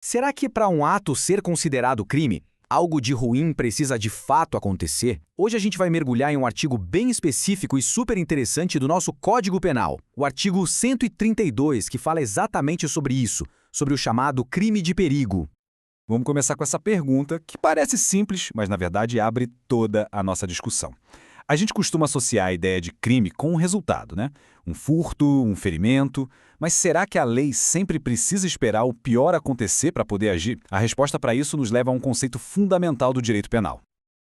Será que para um ato ser considerado crime, algo de ruim precisa de fato acontecer? Hoje a gente vai mergulhar em um artigo bem específico e super interessante do nosso Código Penal, o artigo 132, que fala exatamente sobre isso, sobre o chamado crime de perigo. Vamos começar com essa pergunta, que parece simples, mas na verdade abre toda a nossa discussão. A gente costuma associar a ideia de crime com um resultado, né? Um furto, um ferimento. Mas será que a lei sempre precisa esperar o pior acontecer para poder agir? A resposta para isso nos leva a um conceito fundamental do direito penal.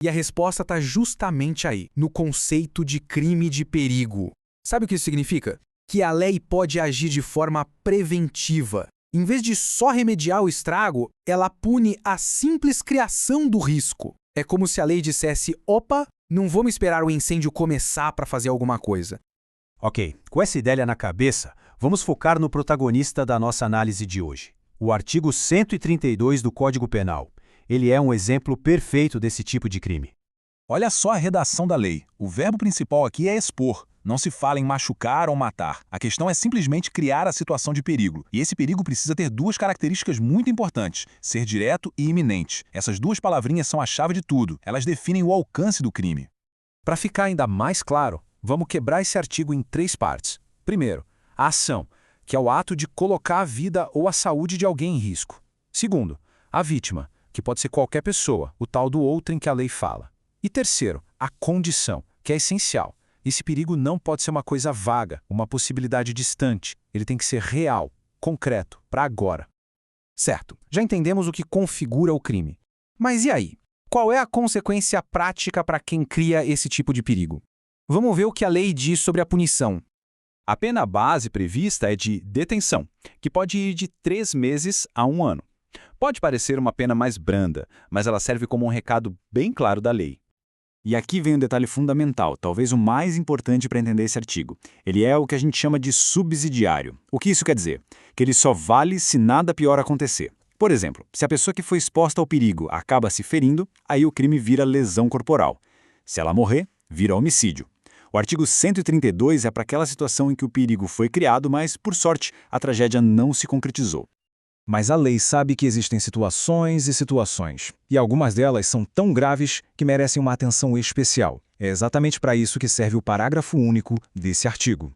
E a resposta está justamente aí, no conceito de crime de perigo. Sabe o que isso significa? Que a lei pode agir de forma preventiva. Em vez de só remediar o estrago, ela pune a simples criação do risco. É como se a lei dissesse, opa, não vamos esperar o incêndio começar para fazer alguma coisa. Ok, com essa ideia na cabeça, vamos focar no protagonista da nossa análise de hoje, o artigo 132 do Código Penal. Ele é um exemplo perfeito desse tipo de crime. Olha só a redação da lei. O verbo principal aqui é expor. Não se fala em machucar ou matar. A questão é simplesmente criar a situação de perigo. E esse perigo precisa ter duas características muito importantes: ser direto e iminente. Essas duas palavrinhas são a chave de tudo. Elas definem o alcance do crime. Para ficar ainda mais claro, vamos quebrar esse artigo em três partes. Primeiro, a ação, que é o ato de colocar a vida ou a saúde de alguém em risco. Segundo, a vítima, que pode ser qualquer pessoa, o tal do outrem que a lei fala. E terceiro, a condição, que é essencial. Esse perigo não pode ser uma coisa vaga, uma possibilidade distante. Ele tem que ser real, concreto, para agora. Certo, já entendemos o que configura o crime. Mas e aí? Qual é a consequência prática para quem cria esse tipo de perigo? Vamos ver o que a lei diz sobre a punição. A pena base prevista é de detenção, que pode ir de 3 meses a 1 ano. Pode parecer uma pena mais branda, mas ela serve como um recado bem claro da lei. E aqui vem um detalhe fundamental, talvez o mais importante para entender esse artigo. Ele é o que a gente chama de subsidiário. O que isso quer dizer? Que ele só vale se nada pior acontecer. Por exemplo, se a pessoa que foi exposta ao perigo acaba se ferindo, aí o crime vira lesão corporal. Se ela morrer, vira homicídio. O artigo 132 é para aquela situação em que o perigo foi criado, mas, por sorte, a tragédia não se concretizou. Mas a lei sabe que existem situações e situações, e algumas delas são tão graves que merecem uma atenção especial. É exatamente para isso que serve o parágrafo único desse artigo.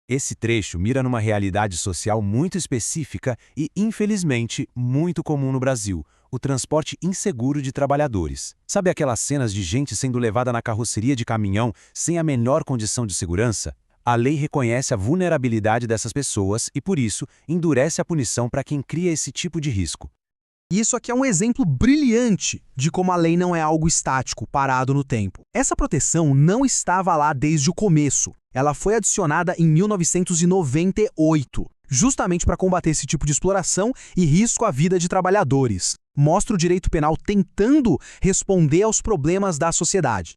Esse trecho mira numa realidade social muito específica e, infelizmente, muito comum no Brasil: o transporte inseguro de trabalhadores. Sabe aquelas cenas de gente sendo levada na carroceria de caminhão sem a menor condição de segurança? A lei reconhece a vulnerabilidade dessas pessoas e, por isso, endurece a punição para quem cria esse tipo de risco. Isso aqui é um exemplo brilhante de como a lei não é algo estático, parado no tempo. Essa proteção não estava lá desde o começo. Ela foi adicionada em 1998, justamente para combater esse tipo de exploração e risco à vida de trabalhadores. Mostra o direito penal tentando responder aos problemas da sociedade.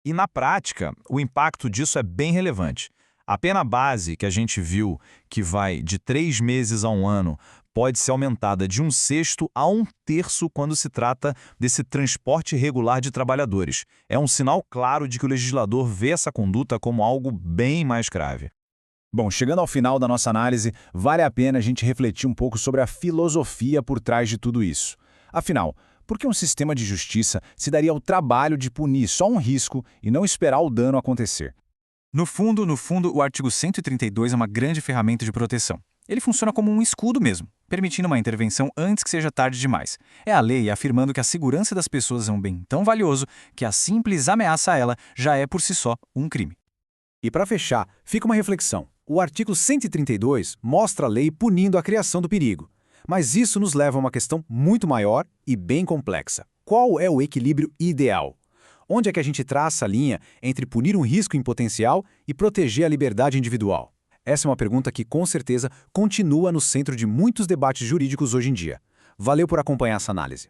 E na prática, o impacto disso é bem relevante. A pena base que a gente viu, que vai de 3 meses a 1 ano, pode ser aumentada de 1/6 a 1/3 quando se trata desse transporte irregular de trabalhadores. É um sinal claro de que o legislador vê essa conduta como algo bem mais grave. Bom, chegando ao final da nossa análise, vale a pena a gente refletir um pouco sobre a filosofia por trás de tudo isso. Afinal, por que um sistema de justiça se daria ao trabalho de punir só um risco e não esperar o dano acontecer? No fundo, o artigo 132 é uma grande ferramenta de proteção. Ele funciona como um escudo mesmo, permitindo uma intervenção antes que seja tarde demais. É a lei afirmando que a segurança das pessoas é um bem tão valioso que a simples ameaça a ela já é por si só um crime. E para fechar, fica uma reflexão. O artigo 132 mostra a lei punindo a criação do perigo. Mas isso nos leva a uma questão muito maior e bem complexa. Qual é o equilíbrio ideal? Onde é que a gente traça a linha entre punir um risco em potencial e proteger a liberdade individual? Essa é uma pergunta que, com certeza, continua no centro de muitos debates jurídicos hoje em dia. Valeu por acompanhar essa análise.